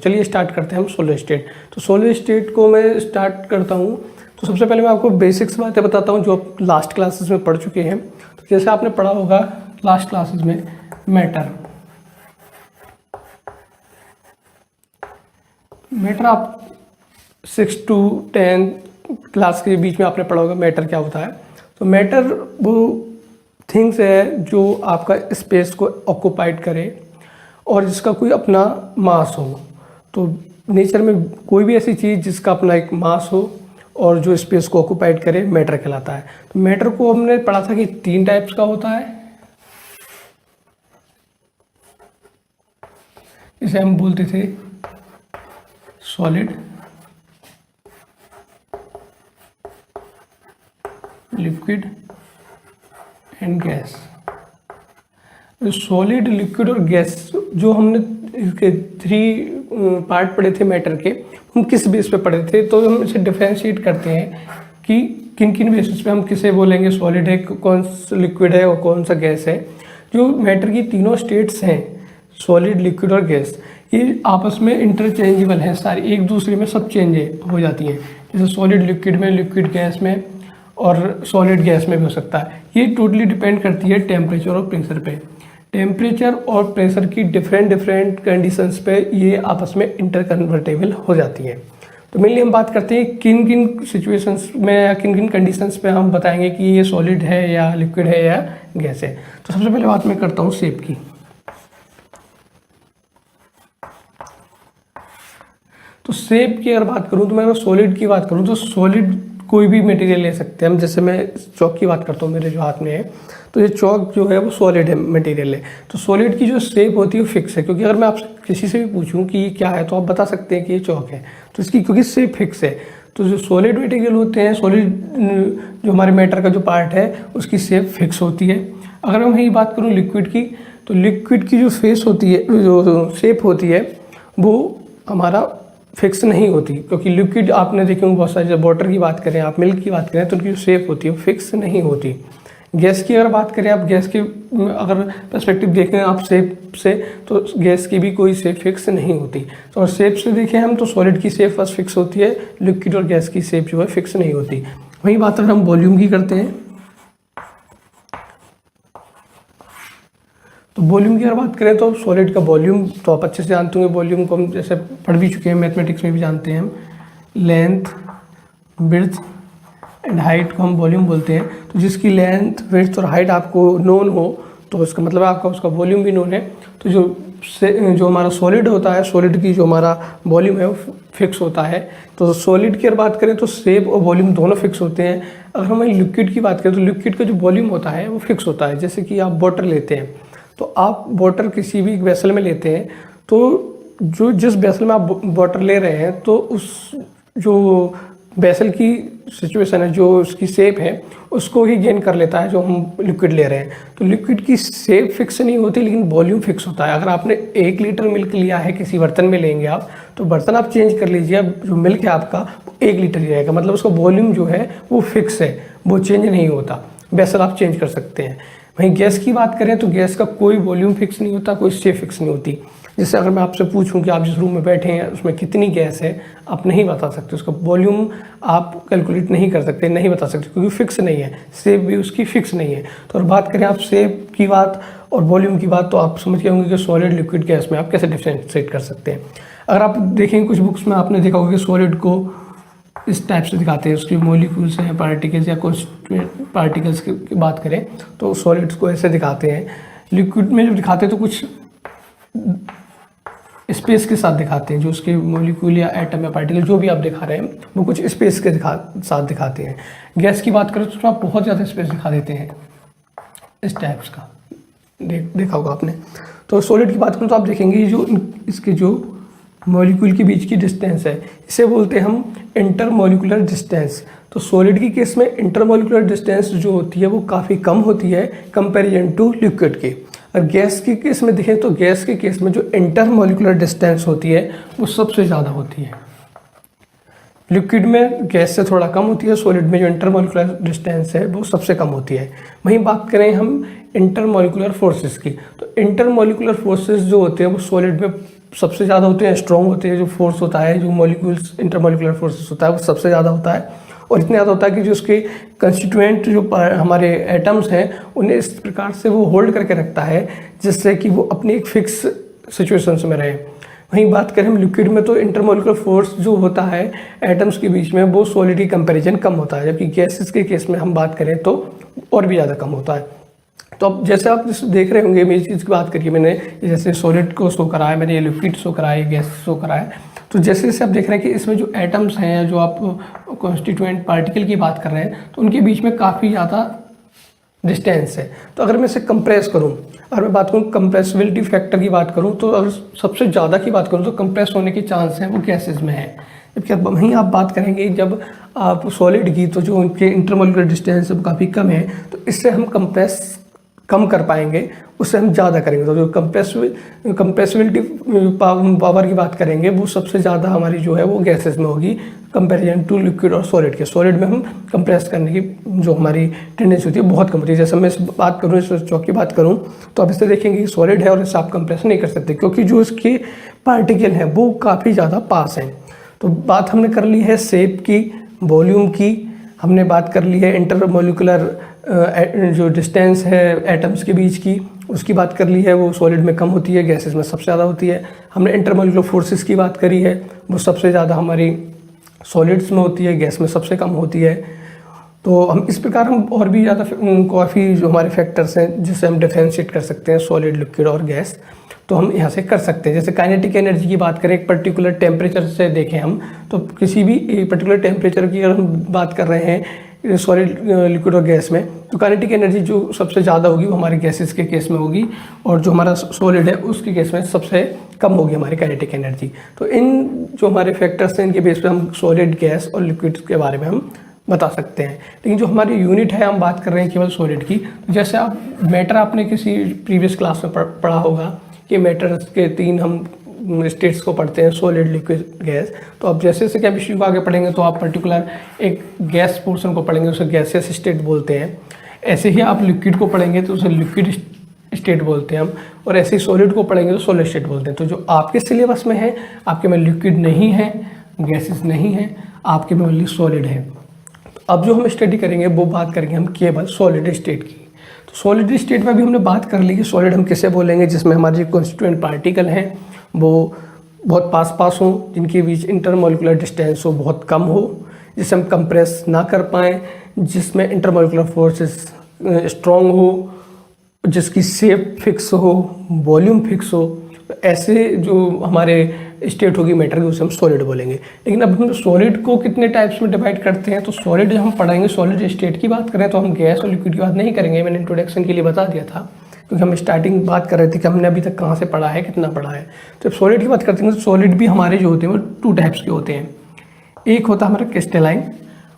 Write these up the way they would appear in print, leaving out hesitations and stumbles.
चलिए स्टार्ट करते हैं हम सॉलिड स्टेट। तो सॉलिड स्टेट को मैं स्टार्ट करता हूँ। तो सबसे पहले मैं आपको बेसिक्स बातें बताता हूँ जो आप लास्ट क्लासेस में पढ़ चुके हैं। तो जैसे आपने पढ़ा होगा लास्ट क्लासेस में मैटर आप 6 to 10 क्लास के बीच में आपने पढ़ा होगा मैटर क्या होता है। तो मैटर वो थिंग्स है जो आपका स्पेस को ऑक्यूपाइड करे और जिसका कोई अपना मास हो। तो नेचर में कोई भी ऐसी चीज़ जिसका अपना एक मास हो और जो स्पेस को ऑक्यूपाइड करे मैटर कहलाता है। तो मैटर को हमने पढ़ा था कि 3 टाइप्स का होता है। इसे हम बोलते थे solid, liquid and gas. Solid, liquid और गैस जो हमने इसके 3 पार्ट पढ़े थे मैटर के, हम किस बेस पे पढ़े थे। तो हम इसे डिफरेंशिएट करते हैं कि किन किन बेसिस पे हम किसे बोलेंगे सॉलिड है, कौन सा लिक्विड है और कौन सा गैस है। जो मैटर की तीनों स्टेट्स हैं सॉलिड, लिक्विड और गैस, ये आपस में इंटरचेंजेबल हैं सारी, एक दूसरे में सब चेंज हो जाती हैं। जैसे सॉलिड लिक्विड में, लिक्विड गैस में और सॉलिड गैस में भी हो सकता है। ये टोटली डिपेंड करती है टेम्परेचर और प्रेशर पे। टेम्परेचर और प्रेशर की डिफरेंट कंडीशंस पे ये आपस में इंटरकन्वर्टेबल हो जाती हैं। तो मेनली हम बात करते हैं किन किन सिचुएशंस में या किन किन कंडीशंस पे हम बताएंगे कि ये सॉलिड है या लिक्विड है या गैस है। तो सबसे पहले बात मैं करता हूँ शेप की। तो शेप की अगर बात करूँ तो मैं अगर सॉलिड की बात करूँ तो सॉलिड कोई भी मटेरियल ले सकते हैं हम। जैसे मैं चौक की बात करता हूँ, मेरे जो हाथ में है, तो ये चौक जो है वो सॉलिड है, मटेरियल है। तो सॉलिड की जो शेप होती है वो फिक्स है, क्योंकि अगर मैं आपसे किसी से भी पूछूं कि ये क्या है तो आप बता सकते हैं कि ये चौक है। तो इसकी क्योंकि शेप फिक्स है। तो जो सॉलिड मटेरियल होते हैं, सॉलिड जो हमारे मैटर का जो पार्ट है उसकी शेप फिक्स होती है। अगर मैं वही बात करूँ लिक्विड की, तो लिक्विड की जो फेस होती है, जो शेप होती है, वो हमारा फिक्स नहीं होती। क्योंकि लिक्विड आपने देखे होंगे बहुत सारे, जब वाटर की बात करें, आप मिल्क की बात करें, तो उनकी जो शेप होती है वो फिक्स नहीं होती। गैस की अगर बात करें आप, गैस के अगर पर्सपेक्टिव देखें आप शेप से, तो गैस की भी कोई शेप फिक्स नहीं होती। तो और शेप से देखें हम तो सॉलिड की शेप फर्स्ट फिक्स होती है, लिक्विड और गैस की शेप जो है फिक्स नहीं होती। वही बात अगर हम वॉल्यूम की करते हैं, तो वॉल्यूम की अगर बात करें तो सॉलिड का वॉल्यूम तो आप अच्छे से जानते होंगे। वॉल्यूम को हम जैसे पढ़ भी चुके हैं, मैथमेटिक्स में भी जानते हैं हम। लेंथ, विड्थ एंड हाइट को हम वॉल्यूम बोलते हैं। तो जिसकी लेंथ, विड्थ और हाइट आपको नोन हो तो इसका मतलब आपका उसका वॉल्यूम भी नोन है। तो जो हमारा सॉलिड होता है, सॉलिड की जो हमारा वॉल्यूम है वो फिक्स होता है। तो सॉलिड की अगर बात करें तो शेप और वॉल्यूम दोनों फिक्स होते हैं। अगर हम लिक्विड की बात करें तो लिक्विड का जो वॉल्यूम होता है वो फिक्स होता है। जैसे कि आप वाटर लेते हैं, तो आप वाटर किसी भी वेसल में लेते हैं, तो जिस वेसल में आप वाटर ले रहे हैं, तो उस जो वेसल की सिचुएशन है, जो उसकी शेप है, उसको ही गेन कर लेता है जो हम लिक्विड ले रहे हैं। तो लिक्विड की शेप फिक्स नहीं होती, लेकिन वॉल्यूम फिक्स होता है। अगर आपने 1 लीटर मिल्क लिया है, किसी बर्तन में लेंगे आप, तो बर्तन आप चेंज कर लीजिए, अब जो मिल्क है आपका वो 1 लीटर ही रहेगा। मतलब उसका वॉल्यूम जो है वो फिक्स है, वो चेंज नहीं होता। वेसल आप चेंज कर सकते हैं। वहीं गैस की बात करें तो गैस का कोई वॉल्यूम फिक्स नहीं होता, कोई शेप फिक्स नहीं होती। जैसे अगर मैं आपसे पूछूं कि आप जिस रूम में बैठे हैं उसमें कितनी गैस है, आप नहीं बता सकते। उसका वॉल्यूम आप कैलकुलेट नहीं कर सकते, नहीं बता सकते, क्योंकि फिक्स नहीं है। शेप भी उसकी फिक्स नहीं है। तो और बात करें आप शेप की बात और वॉल्यूम की बात, तो आप समझ गए होंगे कि सॉलिड, लिक्विड, गैस में आप कैसे डिफरेंशिएट कर सकते हैं। अगर आप देखें कुछ बुक्स में आपने देखा होगा कि सॉलिड को इस टाइप से दिखाते हैं, उसके मॉलिक्यूल्स हैं, पार्टिकल्स या कॉन्स्टिट्यूएंट पार्टिकल्स की बात करें तो सॉलिड्स को ऐसे दिखाते हैं। लिक्विड में जब दिखाते हैं तो कुछ स्पेस के साथ दिखाते हैं, जो उसके मॉलिक्यूल या एटम या पार्टिकल जो भी आप दिखा रहे हैं वो कुछ स्पेस के साथ दिखाते हैं। गैस की बात करें तो आप बहुत ज़्यादा स्पेस दिखा देते हैं, इस टाइप्स का देखा होगा आपने। तो सॉलिड की बात करें तो आप देखेंगे जो इसके जो मॉलिक्यूल के बीच की डिस्टेंस है, इसे बोलते हैं हम इंटरमॉलिक्यूलर डिस्टेंस। तो सॉलिड की केस में इंटरमॉलिक्यूलर डिस्टेंस जो होती है वो काफ़ी कम होती है कंपैरिजन टू लिक्विड के। और गैस के केस में देखें तो गैस के केस में जो इंटरमॉलिक्यूलर डिस्टेंस होती है वो सबसे ज़्यादा होती है। लिक्विड में गैस से थोड़ा कम होती है, सॉलिड में जो इंटरमॉलिक्यूलर डिस्टेंस है वो सबसे कम होती है। वहीं बात करें हम इंटरमॉलिक्यूलर फोर्सेस की, तो इंटरमॉलिक्यूलर फोर्सेस जो होते हैं वो सॉलिड में सबसे ज़्यादा होते हैं, स्ट्रॉन्ग होते हैं, जो फोर्स होता है, जो मॉलिक्यूल्स इंटरमॉलिक्यूलर फोर्सेस होता है वो सबसे ज़्यादा होता है, और इतने ज़्यादा होता है कि जो उसके कंस्टिट्यूएंट जो हमारे एटम्स हैं उन्हें इस प्रकार से वो होल्ड करके रखता है जिससे कि वो अपनी एक फिक्स सिचुएशंस में रहे। वहीं बात करें हम लिक्विड में, तो इंटरमॉलिक्यूलर फोर्स जो होता है एटम्स के बीच में वो सॉलिड की कंपैरिजन कम होता है, जबकि गैसेस के केस में हम बात करें तो और भी ज़्यादा कम होता है। तो अब जैसे आप देख रहे होंगे, मेरी चीज़ की बात करिए मैंने, जैसे सॉलिड को शो कराया मैंने, ये लिक्विड शो कराया, गैस शो कराया, तो जैसे जैसे आप देख रहे हैं कि इसमें जो एटम्स हैं, जो आप कॉन्स्टिट्यूएंट पार्टिकल की बात कर रहे हैं, तो उनके बीच में काफ़ी ज़्यादा डिस्टेंस है। तो अगर मैं इसे कंप्रेस करूं, अगर मैं बात करूं कंप्रेसिबिलिटी फैक्टर की बात करूं, तो अगर सबसे ज़्यादा की बात करूं तो कंप्रेस होने के चांस हैं वो गैसेस में है। जबकि वहीं आप बात करेंगे जब आप सॉलिड की, तो जो उनके इंटरमॉलिक्यूलर डिस्टेंस है वो काफ़ी कम है, तो इससे हम कंप्रेस कम कर पाएंगे, उससे हम ज़्यादा करेंगे। तो जो कंप्रेसिबिलिटी पावर की बात करेंगे वो सबसे ज़्यादा हमारी जो है वो गैसेस में होगी कंपेरिजन टू लिक्विड और सॉलिड के। सॉलिड में हम कंप्रेस करने की जो हमारी टेंडेंसी होती है बहुत कम होती है। जैसे मैं इस बात करूँ, इस चौक की बात करूँ, तो आप इससे देखेंगे कि सॉलिड है और इससे आप कंप्रेस नहीं कर सकते क्योंकि जो इसके पार्टिकल हैं वो काफ़ी ज़्यादा पास हैं। तो बात हमने कर ली है शेप की, वॉल्यूम की, हमने बात कर ली है इंटरमॉलिक्यूलर जो डिस्टेंस है एटम्स के बीच की, उसकी बात कर ली है, वो सॉलिड में कम होती है, गैसेस में सबसे ज़्यादा होती है। हमने इंटरमॉलिक्यूलर फोर्सेस की बात करी है, वो सबसे ज़्यादा हमारी सॉलिड्स में होती है, गैस में सबसे कम होती है। तो हम इस प्रकार हम और भी ज़्यादा काफ़ी जो हमारे फैक्टर्स हैं जिससे हम डिफरेंशिएट कर सकते हैं सॉलिड, लिक्विड और गैस, तो हम यहाँ से कर सकते हैं। जैसे काइनेटिक एनर्जी की बात करें, एक पर्टिकुलर टेम्परेचर से देखें हम, तो किसी भी एक पर्टिकुलर टेम्परेचर की अगर हम बात कर रहे हैं सॉलिड, लिक्विड और गैस में, तो काइनेटिक एनर्जी जो सबसे ज़्यादा होगी वो हमारे गैसेस के केस में होगी, और जो हमारा सॉलिड है उसके केस में सबसे कम होगी हमारी काइनेटिक एनर्जी। तो इन जो हमारे फैक्टर्स हैं इनके बेस पे हम सॉलिड, गैस और लिक्विड के बारे में हम बता सकते हैं। लेकिन जो हमारी यूनिट है, हम बात कर रहे हैं केवल सॉलिड की। तो जैसे आप मैटर, आपने किसी प्रीवियस क्लास में पढ़ा होगा कि मैटर्स के 3 हम स्टेट्स को पढ़ते हैं, सॉलिड, लिक्विड, गैस। तो अब जैसे जैसे केमिस्ट्री को आगे पढ़ेंगे तो आप पर्टिकुलर एक गैस पोर्शन को पढ़ेंगे, उसे गैसियस स्टेट बोलते हैं। ऐसे ही आप लिक्विड को पढ़ेंगे तो उसे लिक्विड स्टेट बोलते हैं हम, और ऐसे ही सॉलिड को पढ़ेंगे तो सॉलिड स्टेट बोलते हैं। तो जो आपके सिलेबस में है, आपके में लिक्विड नहीं है, गैसेस नहीं है, आपके में ओनली सॉलिड है। अब जो हम स्टडी करेंगे वो बात करेंगे हम केवल सॉलिड स्टेट की। तो सॉलिड स्टेट में भी हमने बात कर ली कि सॉलिड हम किसे बोलेंगे, जिसमें हमारे कॉन्स्टिट्यूएंट पार्टिकल हैं वो बहुत पास पास हों, जिनके बीच इंटरमॉलिक्यूलर डिस्टेंस हो बहुत कम हो, जिसे हम कंप्रेस ना कर पाएँ, जिसमें इंटरमॉलिक्यूलर फोर्सेस स्ट्रॉन्ग हो, जिसकी शेप फिक्स हो, वॉल्यूम फिक्स हो। ऐसे जो हमारे स्टेट होगी मैटर की उसे हम सॉलिड बोलेंगे। लेकिन अब हम सॉलिड को कितने टाइप्स में डिवाइड करते हैं, तो सॉलिड जब हम पढ़ेंगे, सॉलिड स्टेट की बात करें तो हम गैस और लिक्विड की बात नहीं करेंगे। मैंने इंट्रोडक्शन के लिए बता दिया था, क्योंकि हम स्टार्टिंग बात कर रहे थे कि हमने अभी तक कहाँ से पढ़ा है, कितना पढ़ा है। तो जब सॉलिड की बात करते हैं तो सॉलिड भी हमारे जो होते हैं वो 2 टाइप्स के होते हैं। एक होता है हमारा क्रिस्टलाइन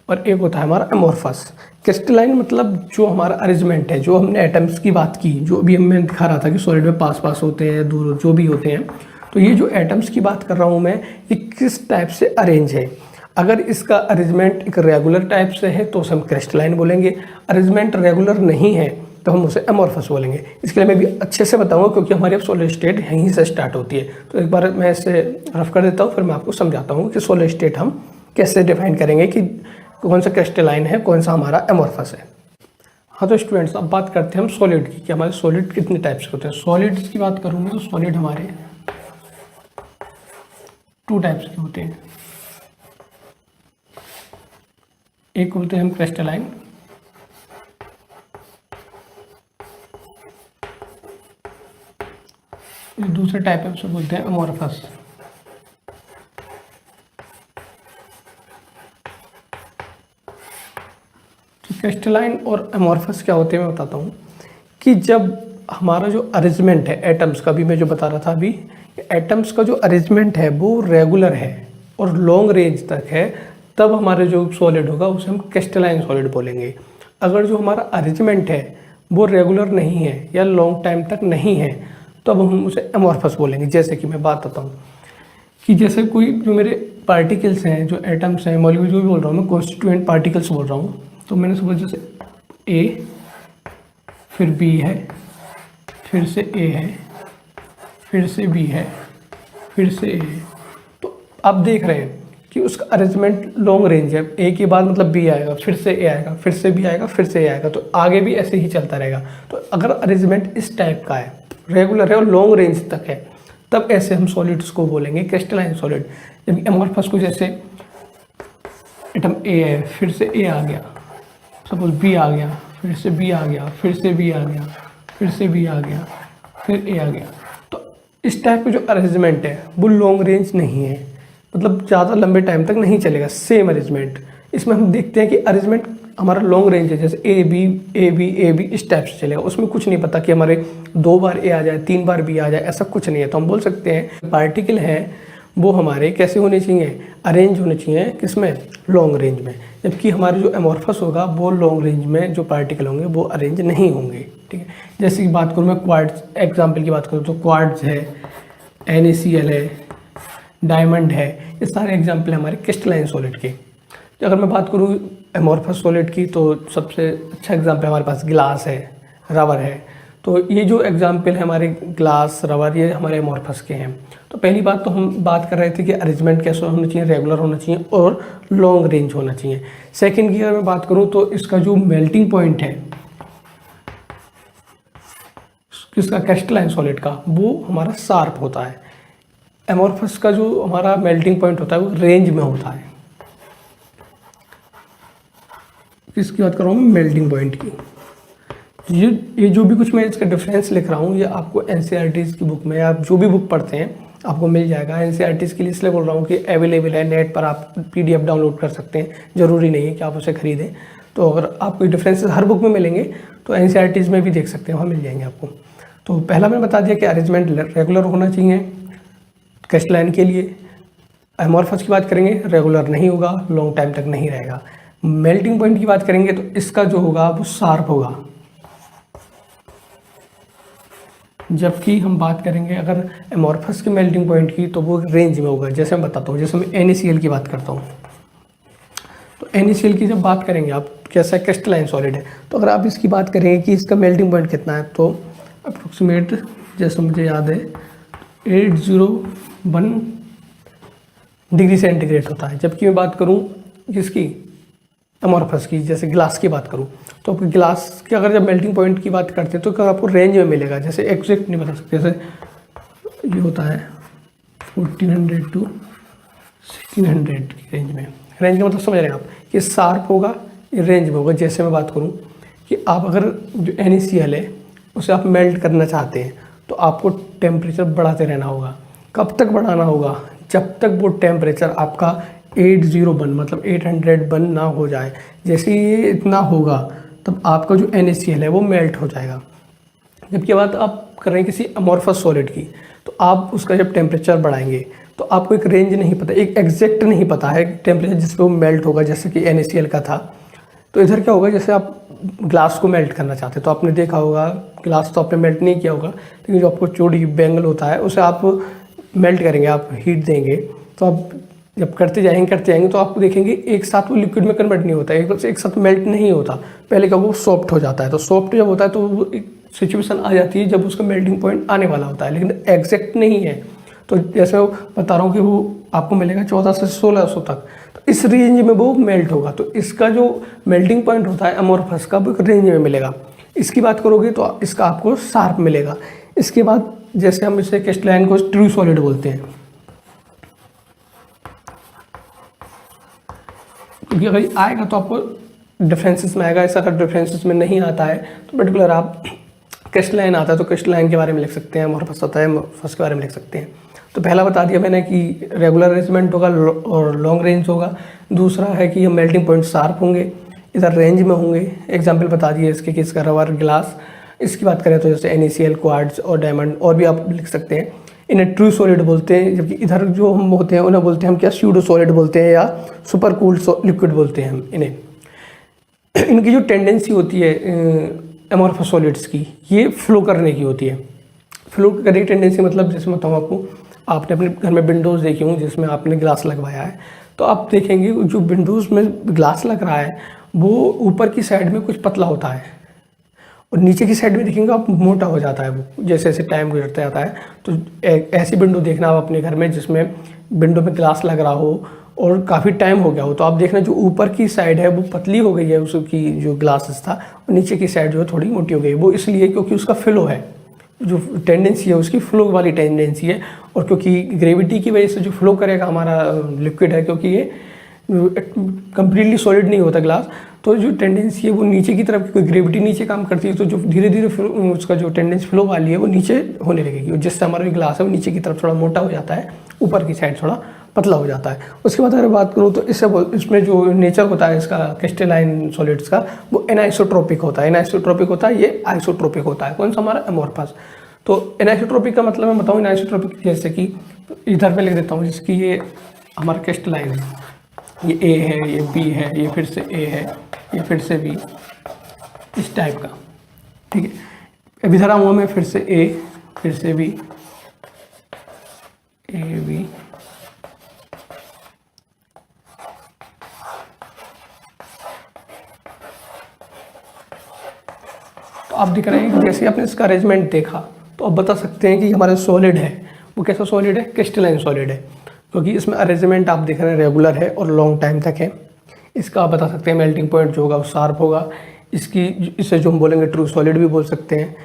और एक होता है हमारा अमोर्फस। क्रिस्टलाइन मतलब जो हमारा अरेंजमेंट है, जो हमने एटम्स की बात की, जो अभी मैं दिखा रहा था कि सॉलिड में पास पास होते हैं, दूर जो भी होते हैं, तो ये जो एटम्स की बात कर रहा हूँ मैं, ये किस टाइप से अरेंज है। अगर इसका अरेंजमेंट एक रेगुलर टाइप से है तो उसे हम क्रिस्टलाइन बोलेंगे, अरेंजमेंट रेगुलर नहीं है तो हम उसे अमोर्फस बोलेंगे। इसके लिए मैं भी अच्छे से बताऊंगा क्योंकि हमारी अब सॉलिड स्टेट यहीं से स्टार्ट होती है। तो एक बार मैं इसे रफ कर देता हूँ, फिर मैं आपको समझाता हूँ कि सॉलिड स्टेट हम कैसे डिफाइन करेंगे कि कौन सा क्रिस्टलाइन है, कौन सा हमारा अमोर्फस है। हाँ तो स्टूडेंट्स, अब बात करते हैं हम सॉलिड की कि हमारे सॉलिड कितने टाइप्स के होते हैं। सॉलिड्स की बात करूँगा तो सॉलिड हमारे 2 टाइप्स के होते हैं। एक बोलते हैं हम क्रिस्टलाइन, दूसरे टाइप है उसे बोलते हैं अमोर्फस। तो क्रिस्टलाइन और अमोर्फस क्या होते हैं मैं बताता हूँ कि जब हमारा जो अरेंजमेंट है एटम्स का, भी मैं जो बता रहा था अभी, एटम्स का जो अरेंजमेंट है वो रेगुलर है और लॉन्ग रेंज तक है, तब हमारे जो सॉलिड होगा उसे हम क्रिस्टलाइन सॉलिड बोलेंगे। अगर जो हमारा अरेंजमेंट है वो रेगुलर नहीं है या लॉन्ग टाइम तक नहीं है तब हम उसे अमोर्फस बोलेंगे। जैसे कि मैं बात बताता हूँ कि जैसे कोई जो मेरे पार्टिकल्स हैं, जो एटम्स हैं, मॉलिक्यूल जो भी बोल रहा हूँ मैं, कॉन्स्टिट्यूएंट पार्टिकल्स बोल रहा हूँ। तो मैंने समझ जैसे ए, फिर बी है, फिर से ए है, फिर से बी है, फिर से ए। तो आप देख रहे हैं कि उसका अरेंजमेंट लॉन्ग रेंज है, ए के बाद मतलब बी आएगा, फिर से ए आएगा, फिर से बी आएगा, फिर से ए आएगा, तो आगे भी ऐसे ही चलता रहेगा। तो अगर अरेंजमेंट इस टाइप का है, रेगुलर है और लॉन्ग रेंज तक है, तब ऐसे हम सॉलिड्स को बोलेंगे क्रिस्टलाइन सॉलिड। जब एमोर्फस को जैसे एटम ए है, फिर से ए आ गया, सपोज बी आ गया, फिर से बी आ गया, फिर से बी आ गया, फिर से बी आ गया, फिर ए आ गया, तो इस टाइप का जो अरेंजमेंट है वो लॉन्ग रेंज नहीं है, मतलब ज़्यादा लंबे टाइम तक नहीं चलेगा सेम अरेंजमेंट। इसमें हम देखते हैं कि अरेंजमेंट हमारा लॉन्ग रेंज है, जैसे A B A B A B इस टाइप से चलेगा। उसमें कुछ नहीं पता कि हमारे 2 बार ए आ जाए, 3 बार बी आ जाए, ऐसा कुछ नहीं है। तो हम बोल सकते हैं पार्टिकल हैं वो हमारे कैसे होने चाहिए, अरेंज होने चाहिए, किसमें, लॉन्ग रेंज में। जबकि हमारे जो एमोर्फस होगा वो लॉन्ग रेंज में जो पार्टिकल होंगे वो अरेंज नहीं होंगे। ठीक है, जैसे कि बात करूँ मैं क्वार्ट्ज एग्जाम्पल की बात करूँ तो क्वार्ट्ज है, NaCl है, डायमंड है, ये सारे एग्जाम्पल हैं हमारे क्रिस्टलाइन सॉलिड के। अगर मैं बात करूँ एमोर्फस सॉलिड की तो सबसे अच्छा एग्जाम्पल हमारे पास ग्लास है, रबर है। तो ये जो एग्जाम्पल है हमारे ग्लास, रबर, ये हमारे एमोर्फस के हैं। तो पहली बात तो हम बात कर रहे थे कि अरेंजमेंट कैसा होना चाहिए, रेगुलर होना चाहिए और लॉन्ग रेंज होना चाहिए। सेकंड की अगर मैं बात करूँ तो इसका जो मेल्टिंग पॉइंट है किसका, क्रिस्टलाइन सॉलिड का, वो हमारा शार्प होता है। एमोर्फस का जो हमारा मेल्टिंग पॉइंट होता है वो रेंज में होता है। किसकी बात कर रहा हूँ, मेल्टिंग पॉइंट की। ये जो भी कुछ मैं इसका डिफरेंस लिख रहा हूँ ये आपको NCERT की बुक में, आप जो भी बुक पढ़ते हैं आपको मिल जाएगा। NCERT के लिए इसलिए बोल रहा हूँ कि अवेलेबल है, नेट पर आप PDF डाउनलोड कर सकते हैं, ज़रूरी नहीं है कि आप उसे खरीदें। तो अगर आपको डिफरेंसेस हर बुक में मिलेंगे तो NCERT में भी देख सकते हैं, वहाँ मिल जाएंगे आपको। तो पहला मैंने बता दिया कि अरेंजमेंट रेगुलर होना चाहिए क्रिस्टलाइन के लिए। एमोर्फस की बात करेंगे रेगुलर नहीं होगा, लॉन्ग टाइम तक नहीं रहेगा। मेल्टिंग पॉइंट की बात करेंगे तो इसका जो होगा वो शार्प होगा। जबकि हम बात करेंगे अगर एमोर्फस के मेल्टिंग पॉइंट की तो वो रेंज में होगा। जैसे मैं बताता हूँ, जैसे मैं NaCl की बात करता हूँ तो NaCl की जब बात करेंगे आप, कैसा क्रिस्टलाइन सॉलिड है, तो अगर आप इसकी बात करेंगे कि इसका मेल्टिंग पॉइंट कितना है तो अप्रोक्सीमेट, जैसे मुझे याद है 801 डिग्री सेंटीग्रेड होता है। जबकि मैं बात करूँ किसकी, एमोर्फस की, जैसे ग्लास की बात करूँ तो ग्लास के अगर जब मेल्टिंग पॉइंट की बात करते हैं तो आपको रेंज में मिलेगा, जैसे एग्जैक्ट नहीं बता सकते। जैसे ये होता है 1400 to 1600 की रेंज में। रेंज का मतलब समझ रहे हैं आप कि शार्प होगा, ये रेंज में होगा। जैसे मैं बात करूँ कि आप अगर जो NaCl है उसे आप मेल्ट करना चाहते हैं तो आपको टेम्परेचर बढ़ाते रहना होगा। कब तक बढ़ाना होगा, जब तक वो टेम्परेचर आपका 801 मतलब 801 ना हो जाए। जैसे ये इतना होगा तब आपका जो NaCl है वो मेल्ट हो जाएगा। जबकि बात आप कर रहे हैं किसी अमोर्फस सॉलिड की, तो आप उसका जब टेम्परेचर बढ़ाएंगे तो आपको एक रेंज नहीं पता, एक एग्जैक्ट नहीं पता है टेम्परेचर जिस पे वो मेल्ट होगा, जैसे कि NaCl का था। तो इधर क्या होगा, जैसे आप ग्लास को मेल्ट करना चाहते हैं तो आपने देखा होगा, ग्लास तो आपने मेल्ट नहीं किया होगा, लेकिन जो आपको चूड़ी बैंगल होता है उसे आप मेल्ट करेंगे, आप हीट देंगे, तो आप जब करते जाएंगे तो आपको देखेंगे एक साथ वो लिक्विड में कन्वर्ट नहीं होता, एक साथ मेल्ट नहीं होता। पहले क्या वो सॉफ्ट हो जाता है, तो सॉफ्ट जब होता है तो वो एक सिचुएशन आ जाती है जब उसका मेल्टिंग पॉइंट आने वाला होता है, लेकिन एग्जैक्ट नहीं है। तो जैसे मैं बता रहा हूँ कि वो आपको मिलेगा 1400 से 1600 तक, तो इस रेंज में वो मेल्ट होगा। तो इसका जो मेल्टिंग पॉइंट होता है एमोर्फस का वो एक रेंज में मिलेगा। इसकी बात करोगे तो इसका आपको शार्प मिलेगा। इसके बाद जैसे हम इसे क्रिस्टलाइन को ट्रू सॉलिड बोलते हैं, क्योंकि अगर आएगा तो आपको डिफरेंसेस में आएगा। ऐसा अगर डिफरेंसेस में नहीं आता है तो पर्टिकुलर आप क्रिस्टलाइन आता है तो क्रिस्टलाइन के बारे में लिख सकते हैं, एमोर्फस आता है एमोर्फस के बारे में लिख सकते हैं। तो पहला बता दिया मैंने कि रेगुलर अरेंजमेंट होगा और लॉन्ग रेंज होगा। दूसरा है कि हम मेल्टिंग पॉइंट शार्प होंगे, इधर रेंज में होंगे। एग्जाम्पल बता दिए इसके कि इसका रबर, ग्लास। इसकी बात करें तो जैसे NaCl, क्वार्ट्ज और डायमंड और भी आप लिख सकते हैं। इन्हें ट्रू सॉलिड बोलते हैं, जबकि इधर जो हम होते हैं उन्हें बोलते हैं हम क्या, स्यूडो सॉलिड बोलते हैं या सुपर कूल्ड लिक्विड बोलते हैं हम इन्हें। इनकी जो टेंडेंसी होती है एमोर्फस सॉलिड्स की, ये फ्लो करने की होती है। फ्लो करने की टेंडेंसी मतलब जैसे मैं बताऊँ आपको, आपने अपने घर में विंडोज़ देखी हूँ जिसमें आपने ग्लास लगवाया है, तो आप देखेंगे जो विंडोज़ में ग्लास लग रहा है वो ऊपर की साइड में कुछ पतला होता है और नीचे की साइड में देखेंगे आप मोटा हो जाता है वो, जैसे जैसे टाइम गुजरता जाता है। तो एक ऐसी विंडो देखना आप अपने घर में जिसमें विंडो में ग्लास लग रहा हो और काफ़ी टाइम हो गया हो, तो आप देखना जो ऊपर की साइड है वो पतली हो गई है, उसकी जो ग्लासेस था, और नीचे की साइड जो है थोड़ी मोटी हो गई है। वो इसलिए क्योंकि उसका फ्लो है, जो टेंडेंसी है उसकी फ्लो वाली टेंडेंसी है, और क्योंकि ग्रेविटी की वजह से जो फ्लो करेगा हमारा लिक्विड है, क्योंकि ये कंप्लीटली सॉलिड नहीं होता ग्लास, तो जो टेंडेंसी है वो नीचे की तरफ, कोई ग्रेविटी नीचे काम करती है, तो जो धीरे धीरे उसका जो टेंडेंसी फ्लो वाली है वो नीचे होने लगेगी, और जिससे हमारा जो ग्लास है वो नीचे की तरफ थोड़ा मोटा हो जाता है, ऊपर की साइड थोड़ा पतला हो जाता है। उसके बाद अगर बात करूँ तो इसमें जो नेचर होता है इसका क्रिस्टलाइन सॉलिड्स का, वो एनाइसोट्रोपिक होता है। एनाइसोट्रोपिक होता है, ये आइसोट्रोपिक होता है। कौन सा? हमारा अमोर्फस। तो एनाइसोट्रोपिक का मतलब मैं बताऊँ, एनाइसोट्रोपिक जैसे कि इधर पे लिख देता हूँ, जिसकी ये हमारा क्रिस्टलाइन है, ये ए है, ये बी है, ये फिर से ए है, ये फिर से बी, इस टाइप का, ठीक है। अब इधर आऊँगा मैं, फिर से ए, फिर से बी, ए बी, तो आप दिख रहे हैं कि जैसे आपने इसका अरेंजमेंट देखा तो आप बता सकते हैं कि हमारा सॉलिड है वो कैसा सॉलिड है? क्रिस्टलाइन सॉलिड है, क्योंकि इसमें अरेंजमेंट आप देख रहे हैं रेगुलर है और लॉन्ग टाइम तक है। इसका आप बता सकते हैं मेल्टिंग पॉइंट जो होगा वो शार्प होगा। इसे जो हम बोलेंगे ट्रू सॉलिड भी बोल सकते हैं।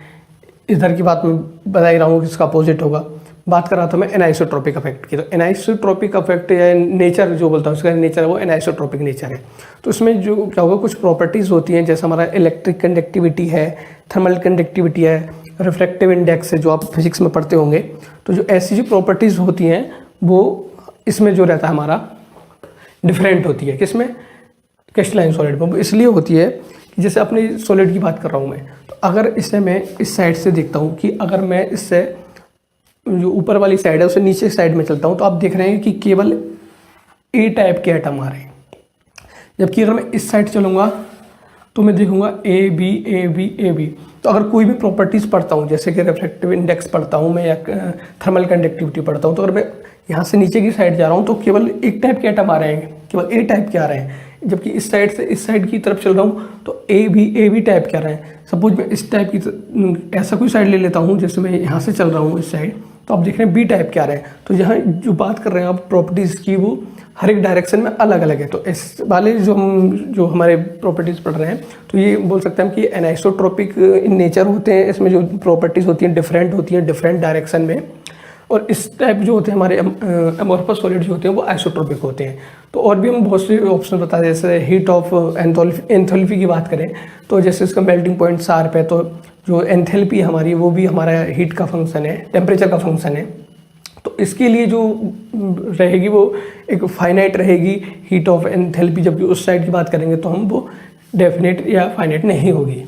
इधर की बात मैं बता ही रहा हूँ कि इसका अपोजिट होगा। बात कर रहा था मैं एनाइसोट्रोपिक इफेक्ट की, तो एनाइसोट्रोपिक इफेक्ट या नेचर जो बोलता हूँ उसका नेचर है वो एनाइसोट्रोपिक नेचर है। तो इसमें जो क्या होगा, कुछ प्रॉपर्टीज़ होती हैं, जैसे हमारा इलेक्ट्रिक कंडक्टिविटी है, थर्मल कंडक्टिविटी है, रिफ्रैक्टिव इंडेक्स है, जो आप फिजिक्स में पढ़ते होंगे। तो जो ऐसी जो प्रॉपर्टीज़ होती हैं वो इसमें जो रहता है हमारा डिफरेंट होती है। किसमें? क्रिस्टलाइन सॉलिड में। इसलिए होती है कि जैसे अपनी सॉलिड की बात कर रहा हूँ मैं, तो अगर इसे मैं इस साइड से देखता हूँ कि अगर मैं इससे जो ऊपर वाली साइड है उसे नीचे साइड में चलता हूँ, तो आप देख रहे हैं कि केवल ए टाइप के एटम आ रहे हैं। जबकि अगर मैं इस साइड चलूँगा तो मैं देखूँगा A B A B A B. तो अगर कोई भी प्रॉपर्टीज़ पढ़ता हूँ, जैसे कि रिफ्रैक्टिव इंडेक्स पढ़ता हूँ मैं, या थर्मल कंडक्टिविटी पढ़ता हूँ, तो अगर मैं यहाँ से नीचे की साइड जा रहा हूँ तो केवल एक टाइप के एटम आ रहे हैं, केवल ए टाइप के आ रहे हैं। जबकि इस साइड से इस साइड की तरफ चल रहा हूँ तो ए बी टाइप के आ रहे हैं। सपोज मैं इस टाइप की ऐसा कोई साइड ले लेता हूँ, जैसे मैं यहाँ से चल रहा हूँ इस साइड, तो आप देख रहे हैं बी टाइप के आ रहे हैं। तो यहाँ जो बात कर रहे हैं आप प्रॉपर्टीज़ की, वो हर एक डायरेक्शन में अलग अलग है। तो इस वाले जो हमारे प्रॉपर्टीज़ पढ़ रहे हैं, तो ये बोल सकते हैं कि एनाइसोट्रोपिक इन नेचर होते हैं। इसमें जो प्रॉपर्टीज़ होती हैं डिफरेंट होती हैं डिफरेंट डायरेक्शन में। और इस टाइप जो होते हैं हमारे अमोर्फस सॉलिड जो होते हैं वो आइसोट्रोपिक होते हैं। तो और भी हम बहुत से ऑप्शन बता दें, जैसे हीट ऑफ एंथैल्पी की बात करें तो जैसे इसका मेल्टिंग पॉइंट शार्प है, तो जो एंथैल्पी हमारी वो भी हमारा हीट का फंक्शन है, टेम्परेचर का फंक्शन है। तो इसके लिए जो रहेगी वो एक फाइनाइट रहेगी हीट ऑफ एंथैल्पी। जबकि उस साइड की बात करेंगे तो हम वो डेफिनेट या फाइनाइट नहीं होगी।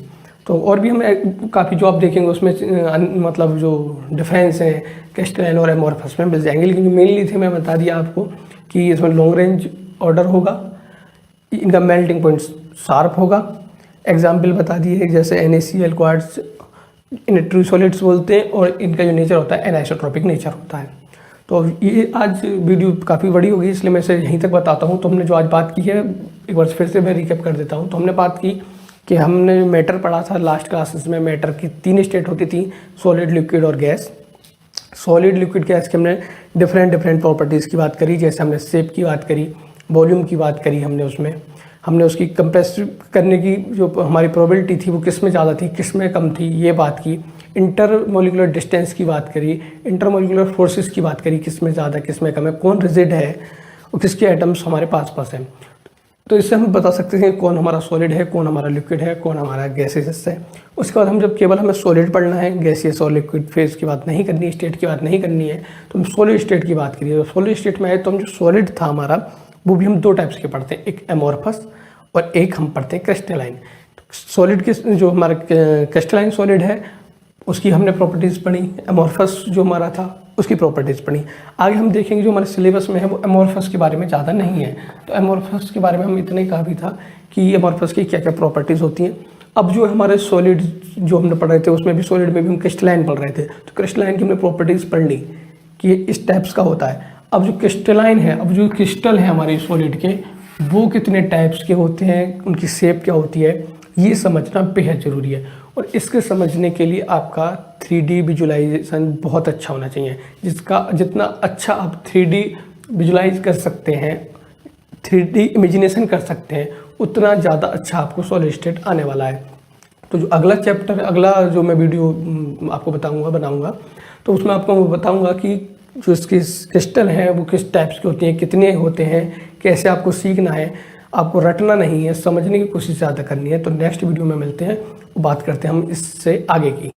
तो और भी हम काफ़ी जो आप देखेंगे उसमें मतलब जो डिफरेंस है क्रिस्टलाइन और एमोर्फस में मिल जाएंगे। लेकिन जो मेनली थे मैं बता दिया आपको कि इसमें लॉन्ग रेंज ऑर्डर होगा, इनका मेल्टिंग पॉइंट शार्प होगा। एग्जाम्पल बता दिए, जैसे NaCl quartz in true solids बोलते हैं, और इनका जो नेचर होता है एनाइसोट्रोपिक नेचर होता है। तो ये आज वीडियो काफ़ी बड़ी होगी, इसलिए मैं इसे यहीं तक बताता हूँ। तो हमने जो आज बात की है एक बार फिर से मैं रिकैप कर देता हूँ। तो हमने बात की कि हमने मैटर पढ़ा था लास्ट क्लासेस में। मैटर की 3 स्टेट होती थी, सॉलिड, लिक्विड और गैस। सॉलिड, लिक्विड, गैस की हमने डिफरेंट प्रॉपर्टीज़ की बात करी। जैसे हमने शेप की बात करी, वॉल्यूम की बात करी, हमने उसकी कंप्रेस करने की जो हमारी प्रोबेबिलिटी थी वो किस में ज़्यादा थी किस में कम थी, ये बात की। इंटरमोलिकुलर डिस्टेंस की बात करी, इंटरमोलिकुलर फोर्सेस की बात करी, किस में ज़्यादा किस में कम है, कौन रिजिड है और किसके एटम्स हमारे पास हैं। तो इससे हम बता सकते हैं कौन हमारा सॉलिड है, कौन हमारा लिक्विड है, कौन हमारा गैसेस है। उसके बाद हम जब केवल हमें सॉलिड पढ़ना है, गैसियस और लिक्विड फेज की बात नहीं करनी है, स्टेट की बात नहीं करनी है, तो हम सॉलिड स्टेट की बात करिए। तो सॉलिड स्टेट में आए तो हम जो सॉलिड था हमारा वो भी हम 2 टाइप्स के पढ़ते हैं, एक एमोर्फस और एक हम पढ़ते हैं क्रिस्टलाइन। सॉलिड के जो हमारा क्रिस्टलाइन सॉलिड है उसकी हमने प्रॉपर्टीज़ पढ़ी, एमोर्फस जो हमारा था उसकी प्रॉपर्टीज़ पढ़ी। आगे हम देखेंगे जो हमारे सिलेबस में है वो एमोर्फस के बारे में ज़्यादा नहीं है। तो एमोर्फस के बारे में हम इतने कहा भी था कि एमोर्फस की क्या क्या प्रॉपर्टीज़ होती हैं। अब जो हमारे सॉलिड जो हमने पढ़ रहे थे उसमें भी सॉलिड में भी हम क्रिस्टलाइन पढ़ रहे थे, तो क्रिस्टलाइन की हमने प्रॉपर्टीज़ पढ़ ली कि ये इस टाइप्स का होता है। अब जो क्रिस्टलाइन है, अब जो क्रिस्टल है हमारे सॉलिड के, वो कितने टाइप्स के होते हैं, उनकी शेप क्या होती है, ये समझना बेहद ज़रूरी है। और इसके समझने के लिए आपका 3D विजुलाइजेशन बहुत अच्छा होना चाहिए। जिसका जितना अच्छा आप 3D विजुलाइज कर सकते हैं, 3D इमेजिनेशन कर सकते हैं, उतना ज़्यादा अच्छा आपको सॉलिड स्टेट आने वाला है। तो जो अगला चैप्टर, अगला जो मैं वीडियो आपको बनाऊंगा, तो उसमें आपको मैं बताऊंगा कि जो इसके क्रिस्टल हैं वो किस टाइप्स के होते हैं, कितने होते हैं, कैसे आपको सीखना है, आपको रटना नहीं है, समझने की कोशिश ज़्यादा करनी है। तो नेक्स्ट वीडियो में मिलते हैं, बात करते हैं हम इससे आगे की।